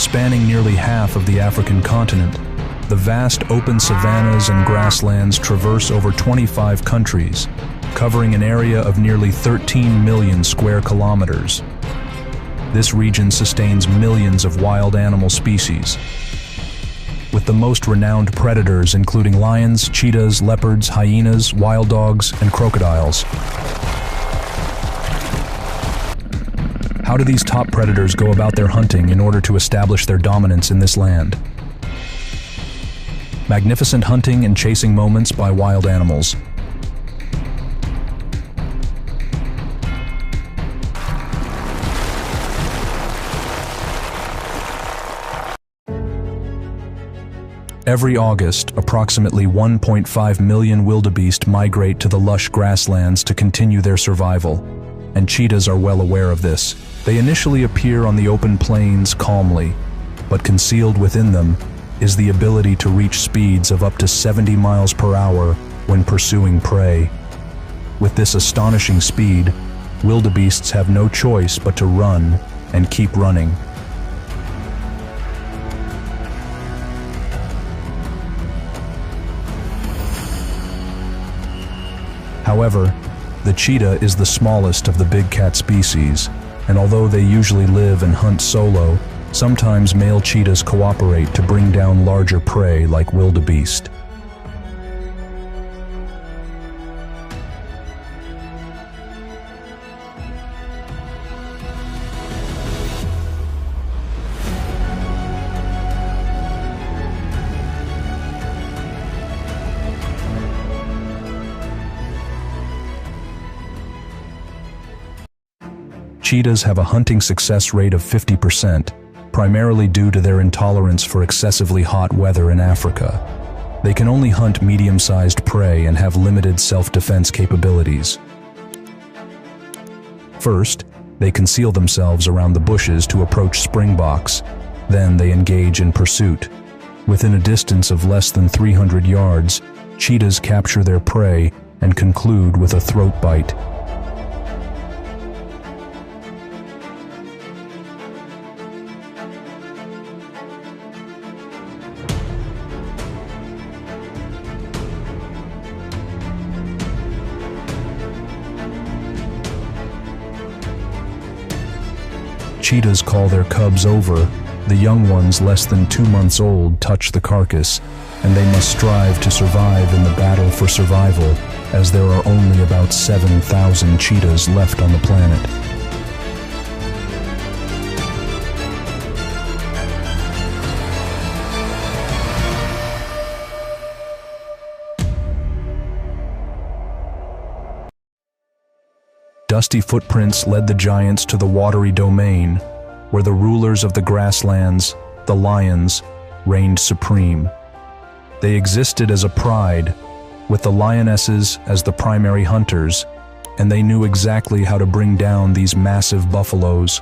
Spanning nearly half of the African continent, the vast open savannas and grasslands traverse over 25 countries, covering an area of nearly 13 million square kilometers. This region sustains millions of wild animal species, with the most renowned predators including lions, cheetahs, leopards, hyenas, wild dogs, and crocodiles. How do these top predators go about their hunting in order to establish their dominance in this land? Magnificent hunting and chasing moments by wild animals. Every August, approximately 1.5 million wildebeest migrate to the lush grasslands to continue their survival, and cheetahs are well aware of this. They initially appear on the open plains calmly, but concealed within them is the ability to reach speeds of up to 70 miles per hour when pursuing prey. With this astonishing speed, wildebeests have no choice but to run and keep running. However, the cheetah is the smallest of the big cat species, and although they usually live and hunt solo, sometimes male cheetahs cooperate to bring down larger prey like wildebeest. Cheetahs have a hunting success rate of 50%, primarily due to their intolerance for excessively hot weather in Africa. They can only hunt medium-sized prey and have limited self-defense capabilities. First, they conceal themselves around the bushes to approach springboks. Then they engage in pursuit. Within a distance of less than 300 yards, cheetahs capture their prey and conclude with a throat bite. Cheetahs call their cubs over. The young ones less than 2 months old touch the carcass, and they must strive to survive in the battle for survival, as there are only about 7,000 cheetahs left on the planet. Dusty footprints led the giants to the watery domain, where the rulers of the grasslands, the lions, reigned supreme. They existed as a pride, with the lionesses as the primary hunters, and they knew exactly how to bring down these massive buffaloes.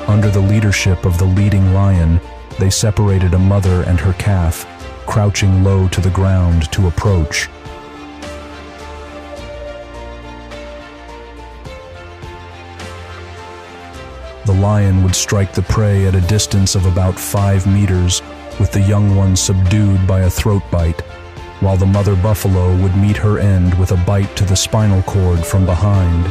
Under the leadership of the leading lion, they separated a mother and her calf, crouching low to the ground to approach. The lion would strike the prey at a distance of about 5 meters, with the young one subdued by a throat bite, while the mother buffalo would meet her end with a bite to the spinal cord from behind.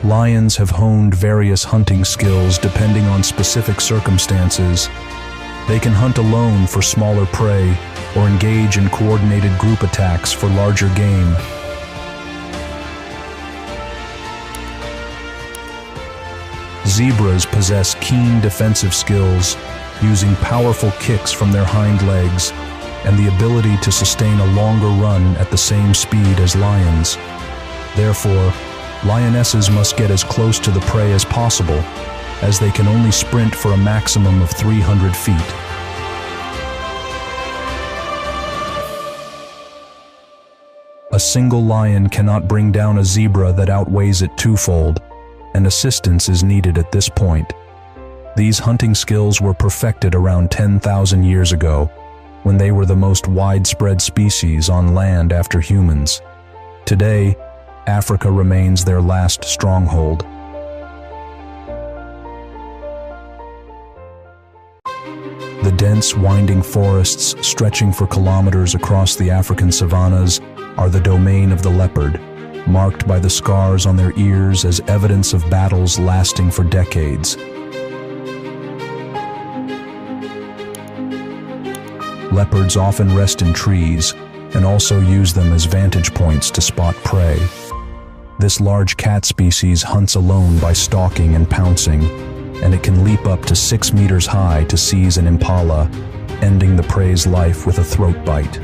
Lions have honed various hunting skills depending on specific circumstances. They can hunt alone for smaller prey or engage in coordinated group attacks for larger game. Zebras possess keen defensive skills, using powerful kicks from their hind legs and the ability to sustain a longer run at the same speed as lions. Therefore, lionesses must get as close to the prey as possible, as they can only sprint for a maximum of 300 feet. A single lion cannot bring down a zebra that outweighs it twofold, and assistance is needed at this point. These hunting skills were perfected around 10,000 years ago, when they were the most widespread species on land after humans. Today, Africa remains their last stronghold. The dense, winding forests stretching for kilometers across the African savannas are the domain of the leopard, marked by the scars on their ears as evidence of battles lasting for decades. Leopards often rest in trees and also use them as vantage points to spot prey. This large cat species hunts alone by stalking and pouncing, and it can leap up to 6 meters high to seize an impala, ending the prey's life with a throat bite.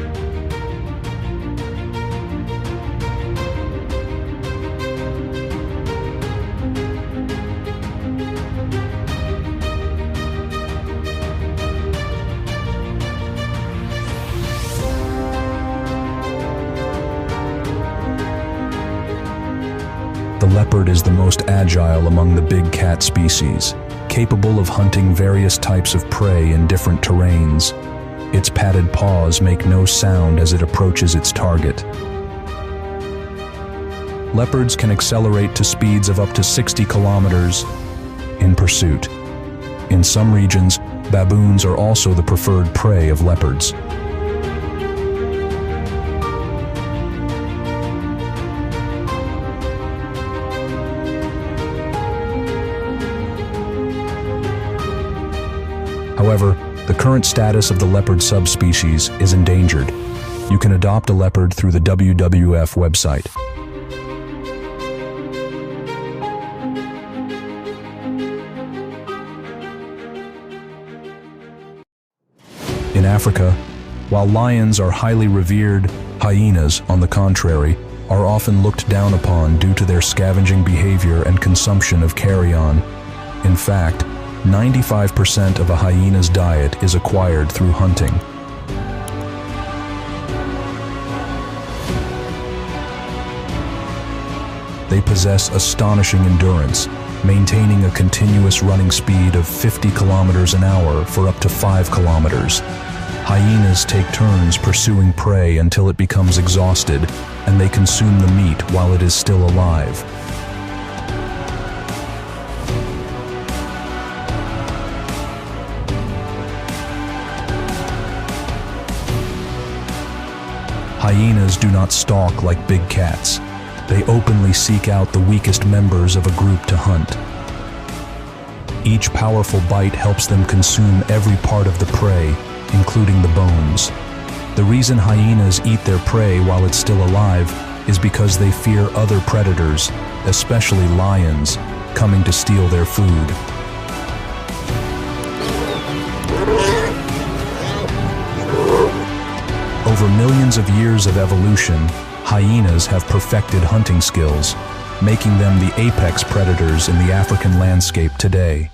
The leopard is the most agile among the big cat species, capable of hunting various types of prey in different terrains. Its padded paws make no sound as it approaches its target. Leopards can accelerate to speeds of up to 60 kilometers in pursuit. In some regions, baboons are also the preferred prey of leopards. However, the current status of the leopard subspecies is endangered. You can adopt a leopard through the WWF website. In Africa, while lions are highly revered, hyenas, on the contrary, are often looked down upon due to their scavenging behavior and consumption of carrion. In fact, 95% of a hyena's diet is acquired through hunting. They possess astonishing endurance, maintaining a continuous running speed of 50 kilometers an hour for up to 5 kilometers. Hyenas take turns pursuing prey until it becomes exhausted, and they consume the meat while it is still alive. Hyenas do not stalk like big cats. They openly seek out the weakest members of a group to hunt. Each powerful bite helps them consume every part of the prey, including the bones. The reason hyenas eat their prey while it's still alive is because they fear other predators, especially lions, coming to steal their food. Over millions of years of evolution, hyenas have perfected hunting skills, making them the apex predators in the African landscape today.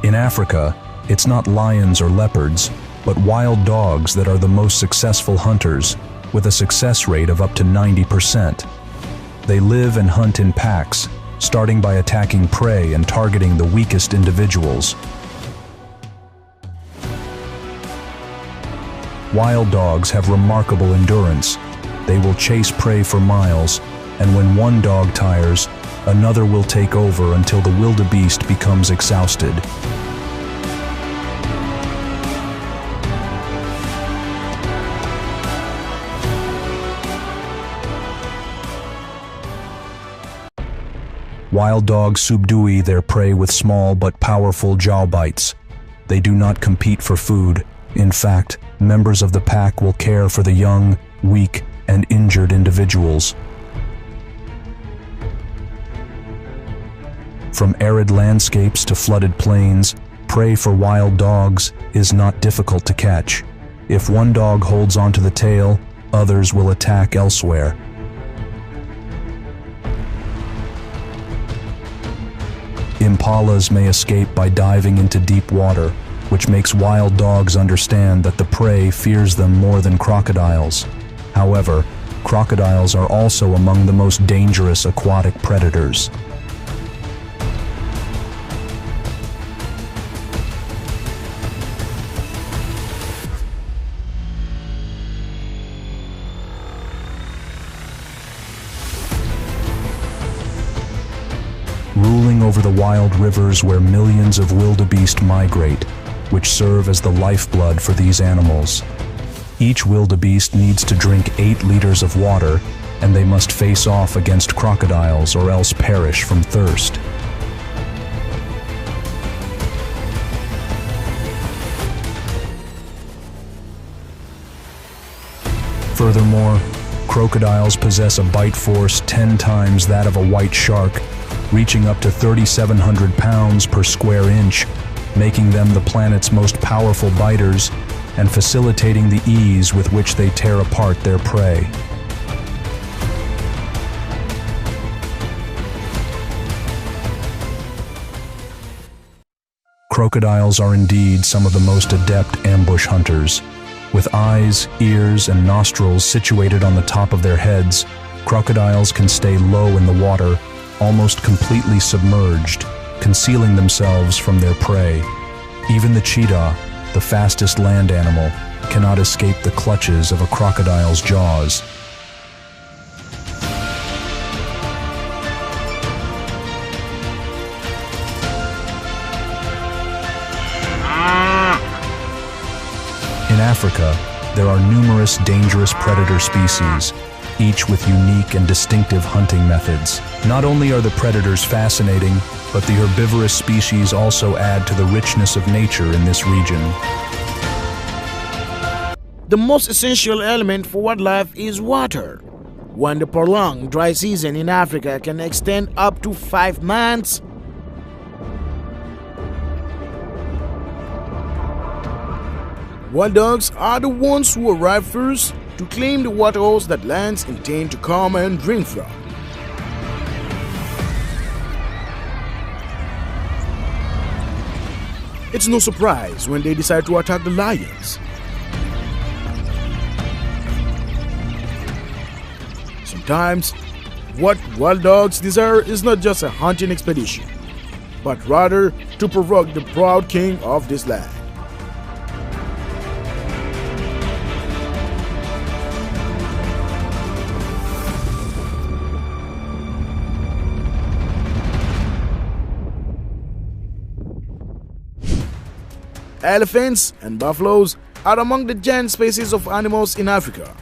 In Africa, it's not lions or leopards, but wild dogs that are the most successful hunters, with a success rate of up to 90%. They live and hunt in packs, starting by attacking prey and targeting the weakest individuals. Wild dogs have remarkable endurance. They will chase prey for miles, and when one dog tires, another will take over until the wildebeest becomes exhausted. Wild dogs subdue their prey with small but powerful jaw bites. They do not compete for food. In fact, members of the pack will care for the young, weak, and injured individuals. From arid landscapes to flooded plains, prey for wild dogs is not difficult to catch. If one dog holds onto the tail, others will attack elsewhere. Impalas may escape by diving into deep water, which makes wild dogs understand that the prey fears them more than crocodiles. However, crocodiles are also among the most dangerous aquatic predators. Ruling over the wild rivers where millions of wildebeest migrate, which serve as the lifeblood for these animals. Each wildebeest needs to drink 8 liters of water, and they must face off against crocodiles or else perish from thirst. Furthermore, crocodiles possess a bite force 10 times that of a white shark, reaching up to 3,700 pounds per square inch, making them the planet's most powerful biters and facilitating the ease with which they tear apart their prey. Crocodiles are indeed some of the most adept ambush hunters. With eyes, ears, and nostrils situated on the top of their heads, crocodiles can stay low in the water, almost completely submerged, concealing themselves from their prey. Even the cheetah, the fastest land animal, cannot escape the clutches of a crocodile's jaws. In Africa, there are numerous dangerous predator species, each with unique and distinctive hunting methods. Not only are the predators fascinating, but the herbivorous species also add to the richness of nature in this region. The most essential element for wildlife is water. When the prolonged dry season in Africa can extend up to 5 months, wild dogs are the ones who arrive first to claim the waterholes that lands intend to come and drink from. It's no surprise when they decide to attack the lions. Sometimes, what wild dogs desire is not just a hunting expedition, but rather to provoke the proud king of this land. Elephants and buffaloes are among the giant species of animals in Africa.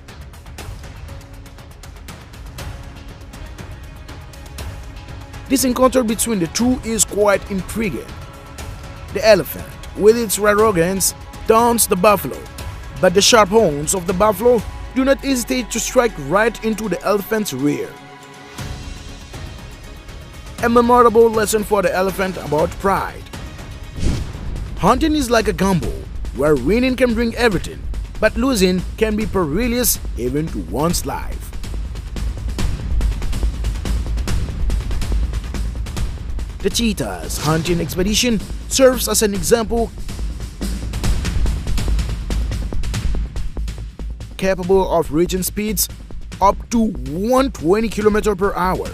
This encounter between the two is quite intriguing. The elephant, with its arrogance, taunts the buffalo, but the sharp horns of the buffalo do not hesitate to strike right into the elephant's rear. A memorable lesson for the elephant about pride. Hunting is like a gamble, where winning can bring everything, but losing can be perilous even to one's life. The cheetah's hunting expedition serves as an example capable of reaching speeds up to 120 km per hour.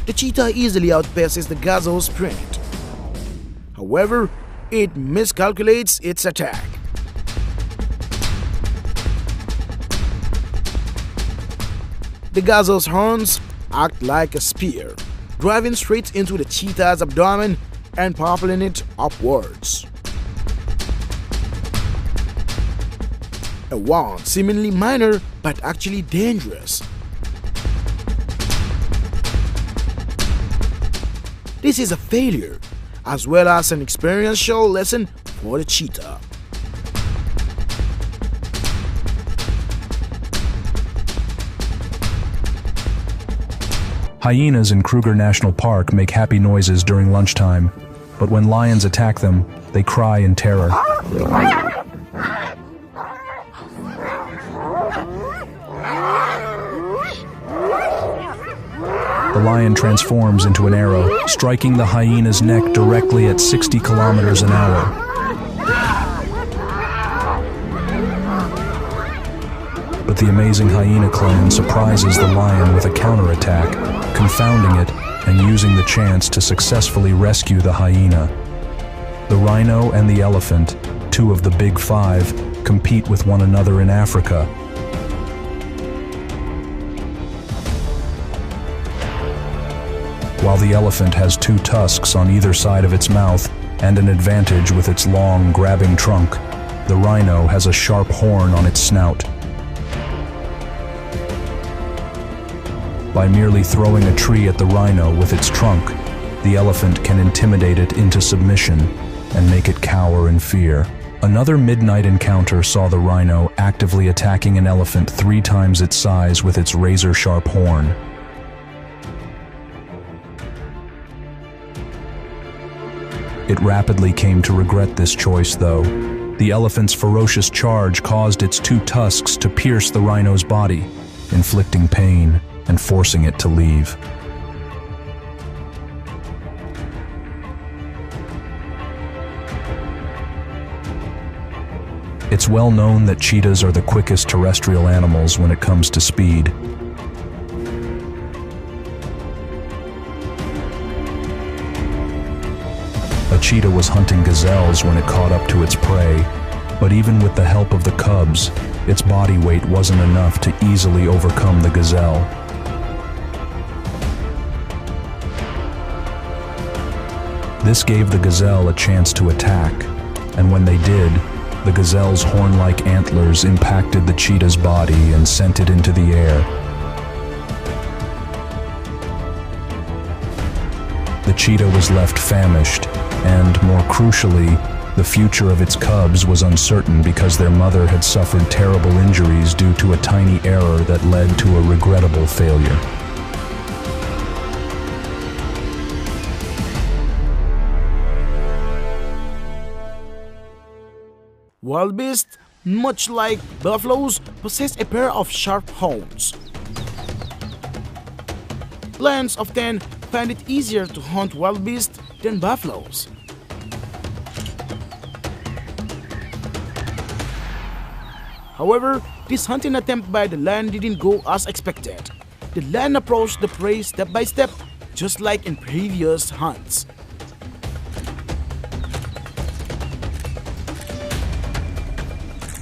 The cheetah easily outpaces the gazelle's sprint. However, it miscalculates its attack. The gazelle's horns act like a spear, driving straight into the cheetah's abdomen and propelling it upwards. A wound seemingly minor but actually dangerous. This is a failure, as well as an experiential lesson for the cheetah. Hyenas in Kruger National Park make happy noises during lunchtime, but when lions attack them, they cry in terror. The lion transforms into an arrow, striking the hyena's neck directly at 60 kilometers an hour. But but the amazing hyena clan surprises the lion with a counterattack, confounding it and using the chance to successfully rescue the hyena. The rhino and the elephant, two of the big five, compete with one another in Africa. While the elephant has two tusks on either side of its mouth and an advantage with its long, grabbing trunk, the rhino has a sharp horn on its snout. By merely throwing a tree at the rhino with its trunk, the elephant can intimidate it into submission and make it cower in fear. Another midnight encounter saw the rhino actively attacking an elephant 3 times its size with its razor-sharp horn. It rapidly came to regret this choice, though. The elephant's ferocious charge caused its 2 tusks to pierce the rhino's body, inflicting pain and forcing it to leave. It's well known that cheetahs are the quickest terrestrial animals when it comes to speed. A cheetah was hunting gazelles when it caught up to its prey, but even with the help of the cubs, its body weight wasn't enough to easily overcome the gazelle. This gave the gazelle a chance to attack, and when they did, the gazelle's horn-like antlers impacted the cheetah's body and sent it into the air. The cheetah was left famished, and, more crucially, the future of its cubs was uncertain because their mother had suffered terrible injuries due to a tiny error that led to a regrettable failure. Wild beasts, much like buffaloes, possess a pair of sharp horns. Lions often find it easier to hunt wild beasts than buffaloes. However, this hunting attempt by the lion didn't go as expected. The lion approached the prey step by step, just like in previous hunts.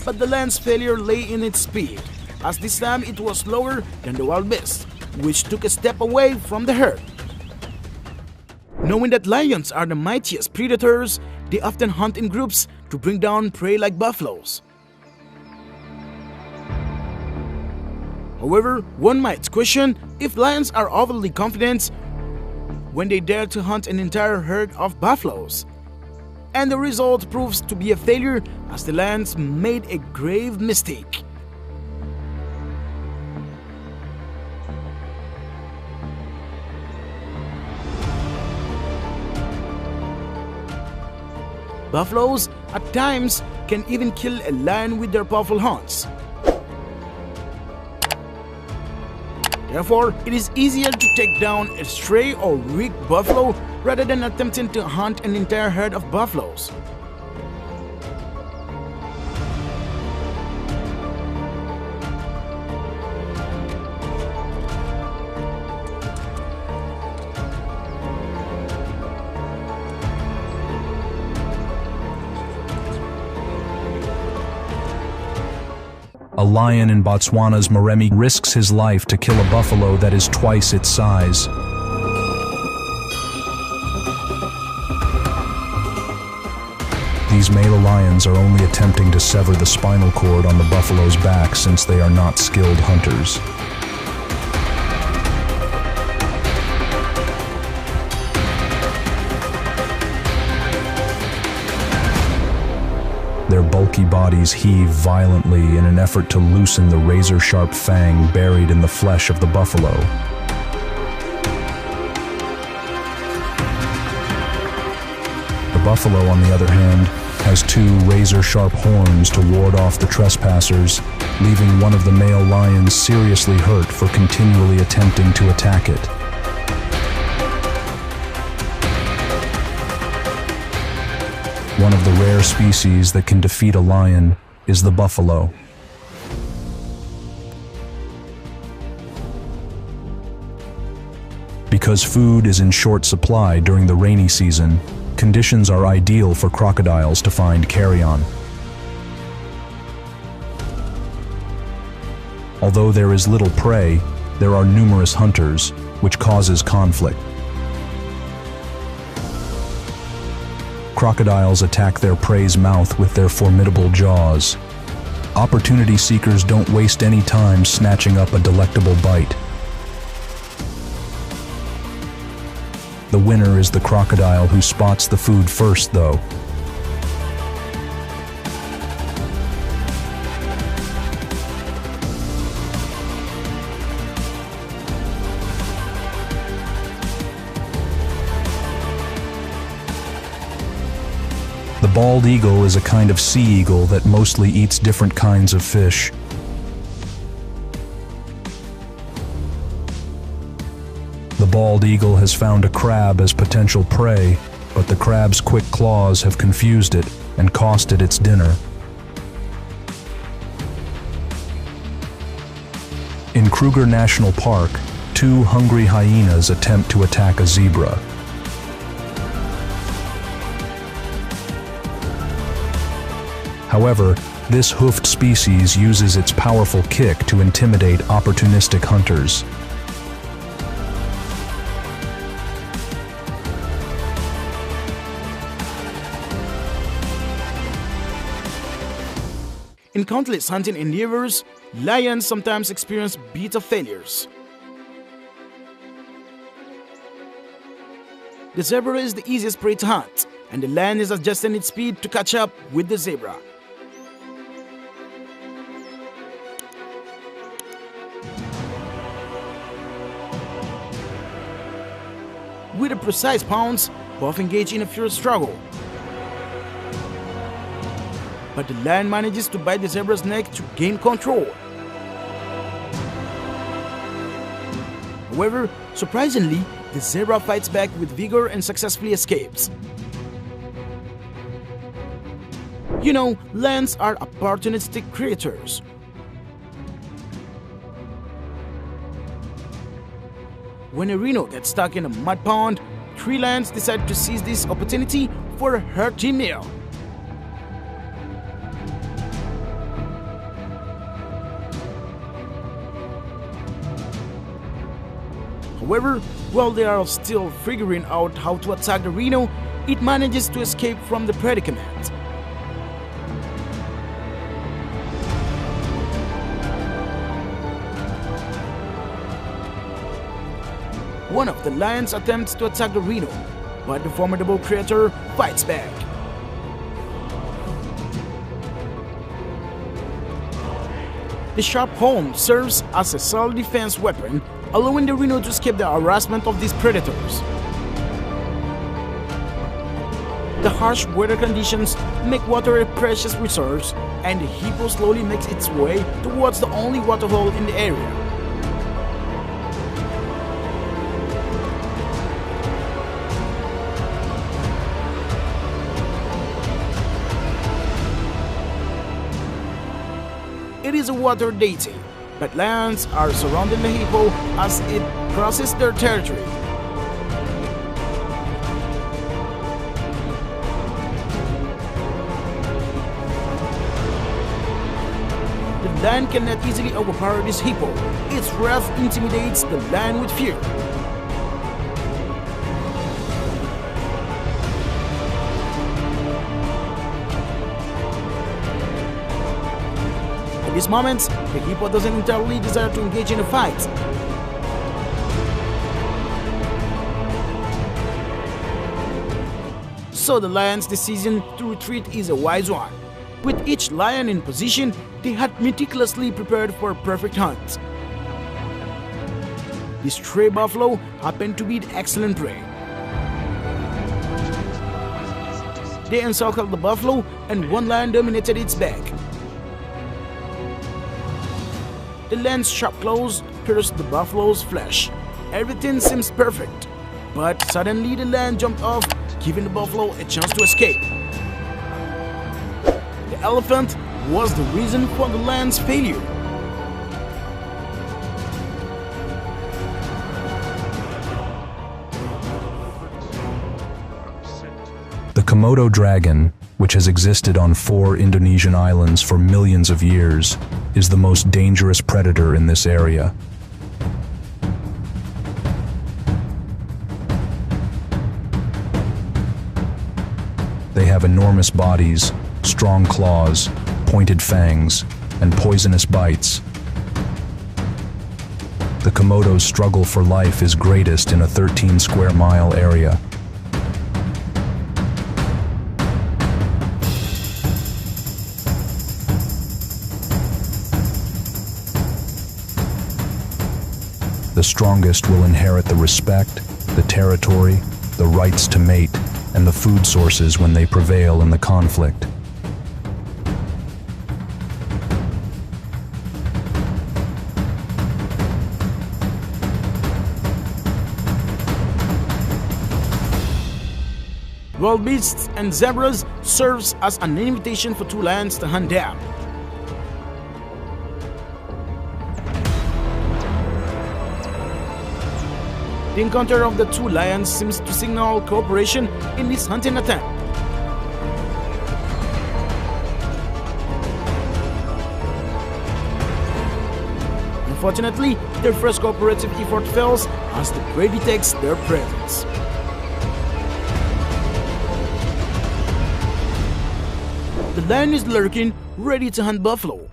But the lion's failure lay in its speed, as this time it was slower than the wild beast, which took a step away from the herd. Knowing that lions are the mightiest predators, they often hunt in groups to bring down prey like buffaloes. However, one might question if lions are overly confident when they dare to hunt an entire herd of buffaloes. And the result proves to be a failure, as the lions made a grave mistake. Buffaloes, at times, can even kill a lion with their powerful horns. Therefore, it is easier to take down a stray or weak buffalo rather than attempting to hunt an entire herd of buffaloes. A lion in Botswana's Moremi risks his life to kill a buffalo that is twice its size. These male lions are only attempting to sever the spinal cord on the buffalo's back since they are not skilled hunters. Their bulky bodies heave violently in an effort to loosen the razor-sharp fang buried in the flesh of the buffalo. The buffalo, on the other hand, has 2 razor-sharp horns to ward off the trespassers, leaving one of the male lions seriously hurt for continually attempting to attack it. One of the rare species that can defeat a lion is the buffalo. Because food is in short supply during the rainy season, conditions are ideal for crocodiles to find carrion. Although there is little prey, there are numerous hunters, which causes conflict. Crocodiles attack their prey's mouth with their formidable jaws. Opportunity seekers don't waste any time snatching up a delectable bite. The winner is the crocodile who spots the food first, though. The bald eagle is a kind of sea eagle that mostly eats different kinds of fish. The bald eagle has found a crab as potential prey, but the crab's quick claws have confused it and cost it its dinner. In Kruger National Park, two hungry hyenas attempt to attack a zebra. However, this hoofed species uses its powerful kick to intimidate opportunistic hunters. In countless hunting endeavors, lions sometimes experience bitter failures. The zebra is the easiest prey to hunt, and the lion is adjusting its speed to catch up with the zebra. With a precise pounce, both engage in a fierce struggle. But the lion manages to bite the zebra's neck to gain control. However, surprisingly, the zebra fights back with vigor and successfully escapes. You know, lions are opportunistic creatures. When a rhino gets stuck in a mud pond, three lions decide to seize this opportunity for a hearty meal. However, while they are still figuring out how to attack the rhino, it manages to escape from the predicament. One of the lions attempts to attack the rhino, but the formidable creature fights back. The sharp horn serves as a self-defense weapon, allowing the rhino to escape the harassment of these predators. The harsh weather conditions make water a precious resource, and the hippo slowly makes its way towards the only waterhole in the area. It is a water deity, but lions are surrounding the hippo as it crosses their territory. The lion cannot easily overpower this hippo. Its wrath intimidates the lion with fear. At this moment, the hippo doesn't entirely desire to engage in a fight. So the lion's decision to retreat is a wise one. With each lion in position, they had meticulously prepared for a perfect hunt. This stray buffalo happened to be the excellent prey. They encircled the buffalo, and one lion dominated its back. The lion's sharp claws pierced the buffalo's flesh. Everything seems perfect, but suddenly the lion jumped off, giving the buffalo a chance to escape. The elephant was the reason for the lion's failure. The Komodo dragon, which has existed on 4 Indonesian islands for millions of years, is the most dangerous predator in this area. They have enormous bodies, strong claws, pointed fangs, and poisonous bites. The Komodo's struggle for life is greatest in a 13 square mile area. The strongest will inherit the respect, the territory, the rights to mate, and the food sources when they prevail in the conflict. Wild beasts and zebras serves as an invitation for 2 lions to hunt them. The encounter of the 2 lions seems to signal cooperation in this hunting attempt. Unfortunately, their first cooperative effort fails as the prey detects their presence. The lion is lurking, ready to hunt buffalo.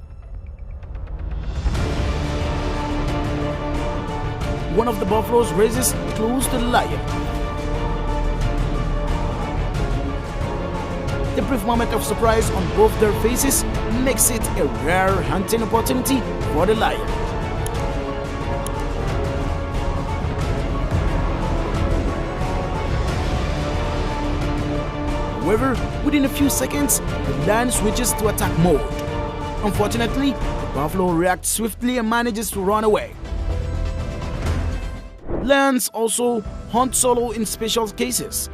One of the buffaloes races close to the lion. The brief moment of surprise on both their faces makes it a rare hunting opportunity for the lion. However, within a few seconds, the lion switches to attack mode. Unfortunately, the buffalo reacts swiftly and manages to run away. Lions also hunt solo in special cases.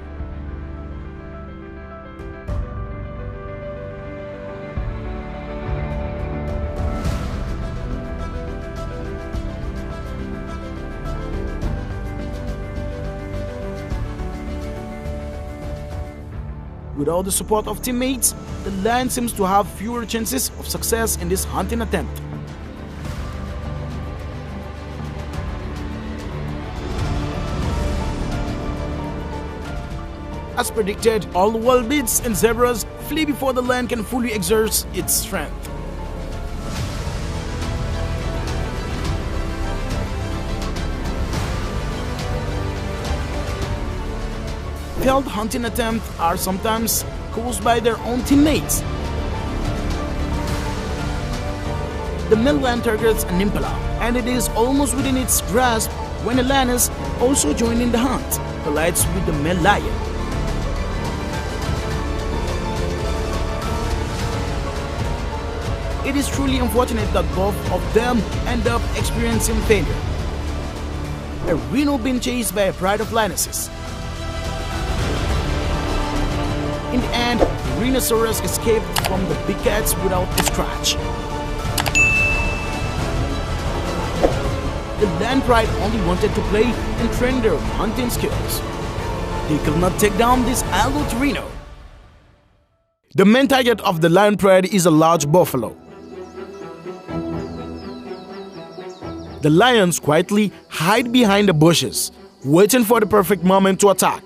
Without the support of teammates, the lion seems to have fewer chances of success in this hunting attempt. As predicted, all the wild beasts and zebras flee before the lion can fully exert its strength. Failed hunting attempts are sometimes caused by their own teammates. The male lion targets an impala, and it is almost within its grasp when a lioness also joining the hunt collides with the male lion. It is truly unfortunate that both of them end up experiencing failure. A rhino being chased by a pride of lionesses. In the end, the rhinoceros escaped from the big cats without a scratch. The lion pride only wanted to play and train their hunting skills. They could not take down this adult rhino. The main target of the lion pride is a large buffalo. The lions quietly hide behind the bushes, waiting for the perfect moment to attack.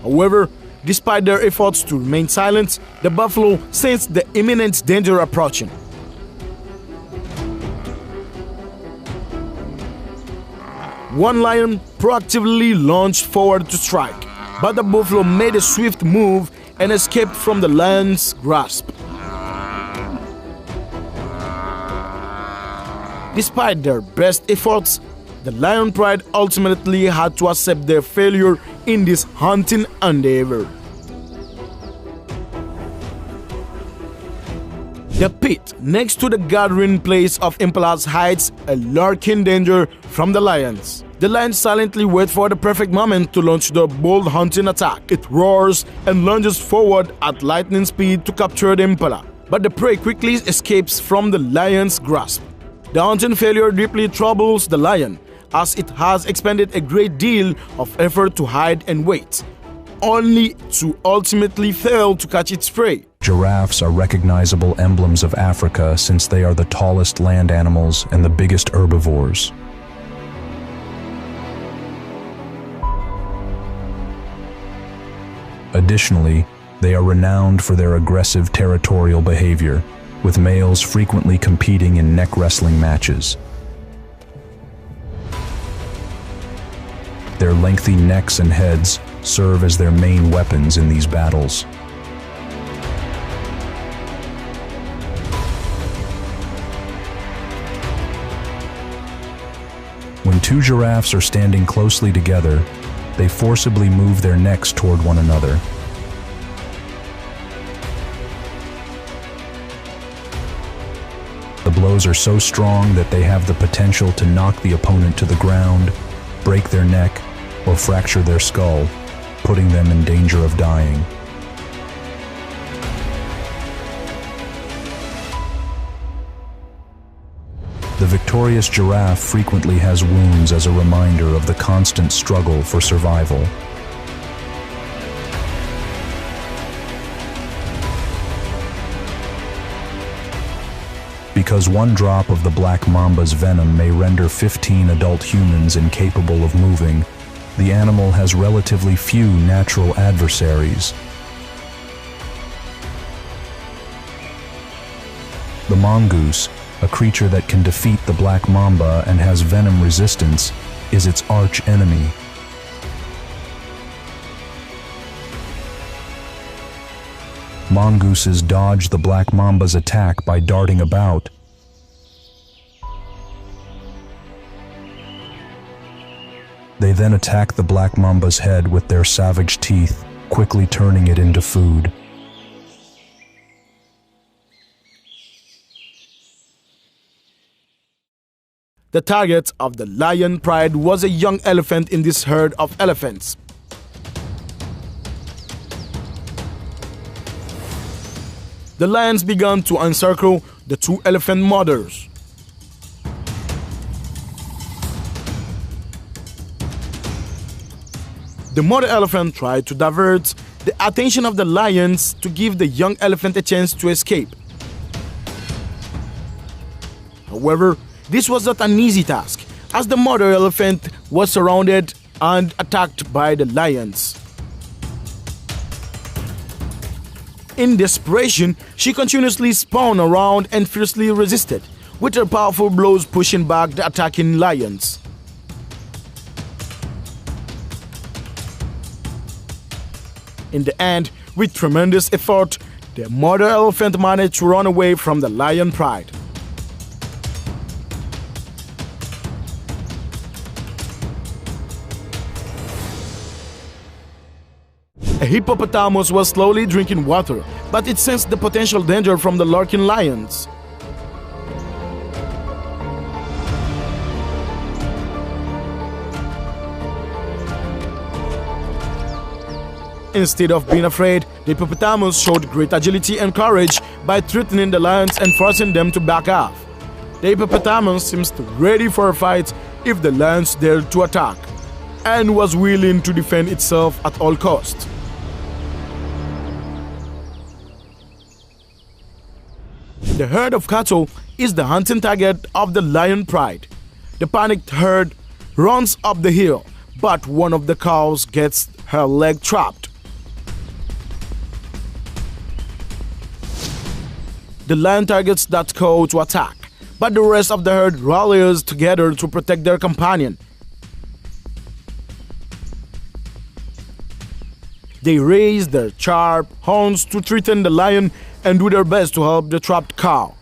However, despite their efforts to remain silent, the buffalo sensed the imminent danger approaching. One lion proactively launched forward to strike, but the buffalo made a swift move and escaped from the lion's grasp. Despite their best efforts, the lion pride ultimately had to accept their failure in this hunting endeavor. The pit next to the gathering place of impalas hides a lurking danger from the lions. The lions silently wait for the perfect moment to launch the bold hunting attack. It roars and lunges forward at lightning speed to capture the impala, but the prey quickly escapes from the lion's grasp. The hunting failure deeply troubles the lion, as it has expended a great deal of effort to hide and wait, only to ultimately fail to catch its prey. Giraffes are recognizable emblems of Africa since they are the tallest land animals and the biggest herbivores. Additionally, they are renowned for their aggressive territorial behavior, with males frequently competing in neck wrestling matches. Their lengthy necks and heads serve as their main weapons in these battles. When two giraffes are standing closely together, they forcibly move their necks toward one another. The blows are so strong that they have the potential to knock the opponent to the ground, break their neck, or fracture their skull, putting them in danger of dying. The victorious giraffe frequently has wounds as a reminder of the constant struggle for survival. Because one drop of the black mamba's venom may render 15 adult humans incapable of moving, the animal has relatively few natural adversaries. The mongoose, a creature that can defeat the black mamba and has venom resistance, is its arch enemy. Mongooses dodge the black mamba's attack by darting about. They then attack the black mamba's head with their savage teeth, quickly turning it into food. The target of the lion pride was a young elephant in this herd of elephants. The lions began to encircle the two elephant mothers. The mother elephant tried to divert the attention of the lions to give the young elephant a chance to escape. However, this was not an easy task, as the mother elephant was surrounded and attacked by the lions. In desperation, she continuously spun around and fiercely resisted, with her powerful blows pushing back the attacking lions. In the end, with tremendous effort, the mother elephant managed to run away from the lion pride. A hippopotamus was slowly drinking water, but it sensed the potential danger from the lurking lions. Instead of being afraid, the hippopotamus showed great agility and courage by threatening the lions and forcing them to back off. The hippopotamus seems ready for a fight if the lions dared to attack, and was willing to defend itself at all costs. The herd of cattle is the hunting target of the lion pride. The panicked herd runs up the hill, but one of the cows gets her leg trapped. The lion targets that cow to attack, but the rest of the herd rallies together to protect their companion. They raise their sharp horns to threaten the lion and do their best to help the trapped cow.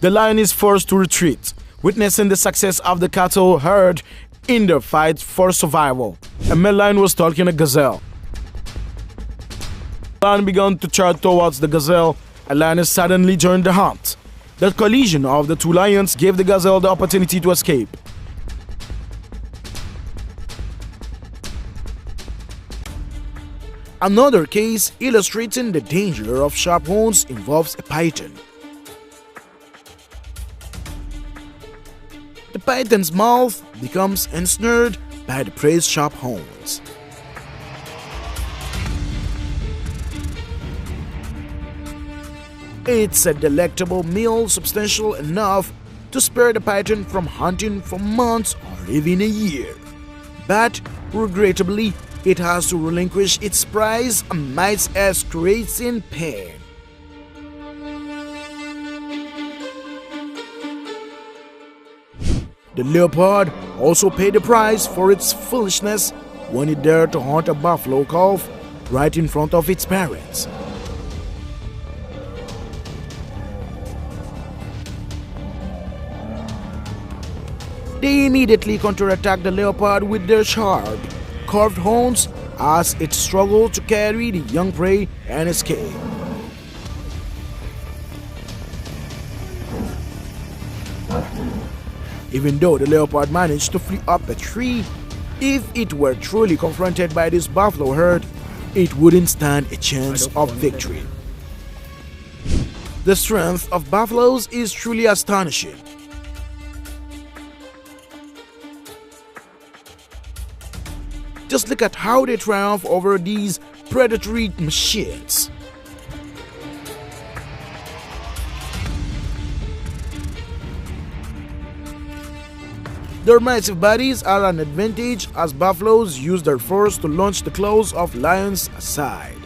The lion is forced to retreat, witnessing the success of the cattle herd in their fight for survival. A male lion was stalking a gazelle. The lion began to charge towards the gazelle. A lioness suddenly joined the hunt. The collision of the two lions gave the gazelle the opportunity to escape. Another case illustrating the danger of sharp horns involves a python. The python's mouth becomes ensnared by the prey's sharp horns. It's a delectable meal substantial enough to spare the python from hunting for months or even a year. But regrettably, it has to relinquish its prize amidst excruciating pain. The leopard also paid the price for its foolishness when it dared to hunt a buffalo calf right in front of its parents. They immediately counterattacked the leopard with their sharp, curved horns as it struggled to carry the young prey and escape. Even though the leopard managed to flee up a tree, if it were truly confronted by this buffalo herd, it wouldn't stand a chance of victory. The strength of buffaloes is truly astonishing. Just look at how they triumph over these predatory machines. Their massive bodies are an advantage as buffaloes use their force to launch the claws of lions aside.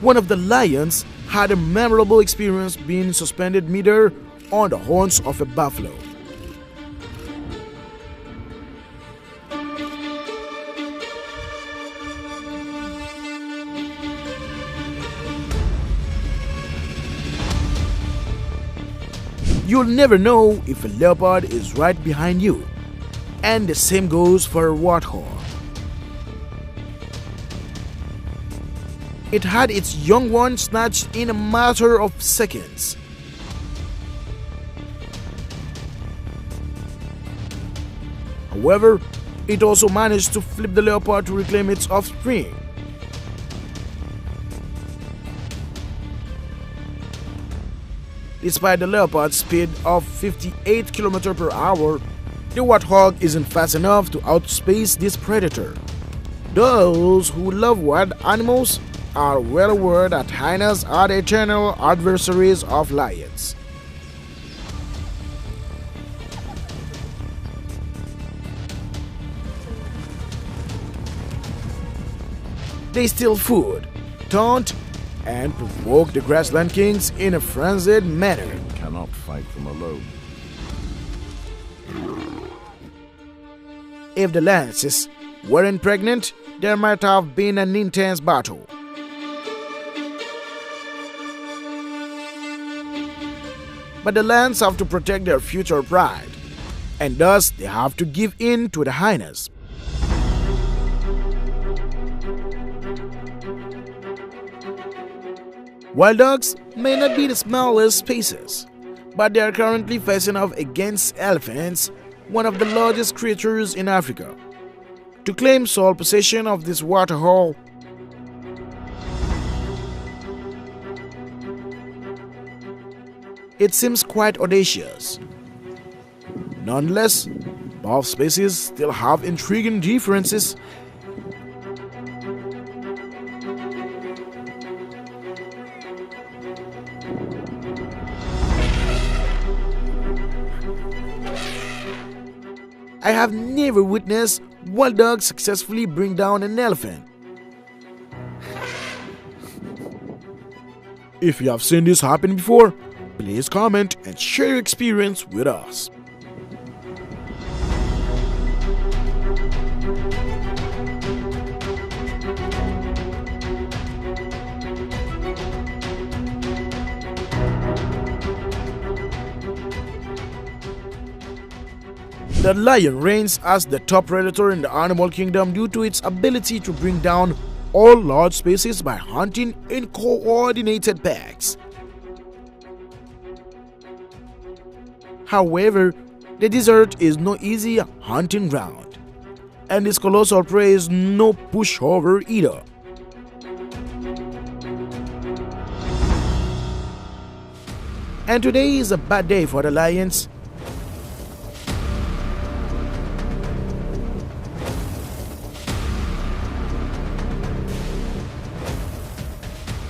One of the lions had a memorable experience being suspended midair on the horns of a buffalo. You'll never know if a leopard is right behind you, and the same goes for a warthog. It had its young one snatched in a matter of seconds. However, it also managed to flip the leopard to reclaim its offspring. Despite the leopard's speed of 58 km per hour, the warthog isn't fast enough to outspace this predator. Those who love wild animals are well aware that hyenas are the eternal adversaries of lions. They steal food, taunt, and provoke the grassland kings in a frenzied manner. Cannot fight them alone. If the lances weren't pregnant, there might have been an intense battle. But the lance have to protect their future pride, and thus they have to give in to the hyenas. Wild dogs may not be the smallest species, but they are currently facing off against elephants, one of the largest creatures in Africa. To claim sole possession of this waterhole, it seems quite audacious. Nonetheless, both species still have intriguing differences. I have never witnessed wild dogs successfully bring down an elephant. If you have seen this happen before, please comment and share your experience with us. The lion reigns as the top predator in the animal kingdom due to its ability to bring down all large species by hunting in coordinated packs. However, the desert is no easy hunting ground, and this colossal prey is no pushover either. And today is a bad day for the Lions.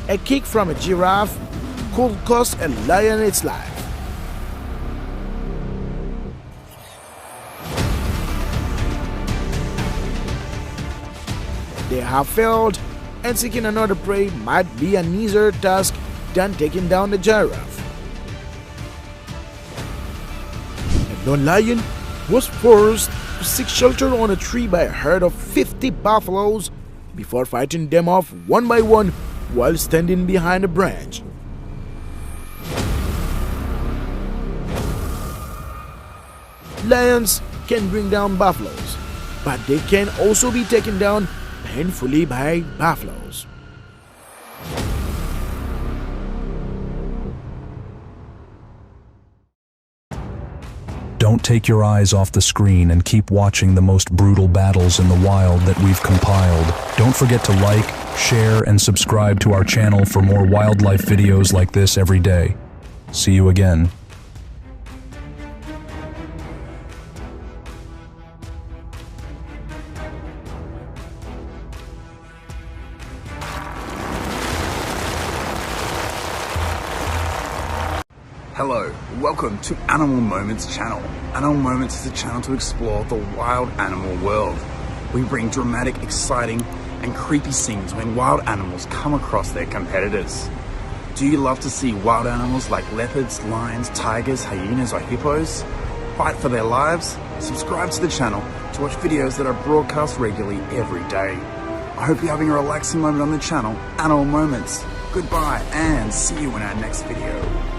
A kick from a giraffe could cost a lion its life. They have failed, and seeking another prey might be an easier task than taking down the giraffe. A lone lion was forced to seek shelter on a tree by a herd of 50 buffaloes before fighting them off one by one while standing behind a branch. Lions can bring down buffaloes, but they can also be taken down painfully by buffaloes. Don't take your eyes off the screen and keep watching the most brutal battles in the wild that we've compiled. Don't forget to like, share, and subscribe to our channel for more wildlife videos like this every day. See you again. Hello, welcome to Animal Moments channel. Animal Moments is a channel to explore the wild animal world. We bring dramatic, exciting, and creepy scenes when wild animals come across their competitors. Do you love to see wild animals like leopards, lions, tigers, hyenas, or hippos fight for their lives? Subscribe to the channel to watch videos that are broadcast regularly every day. I hope you're having a relaxing moment on the channel, Animal Moments. Goodbye and see you in our next video.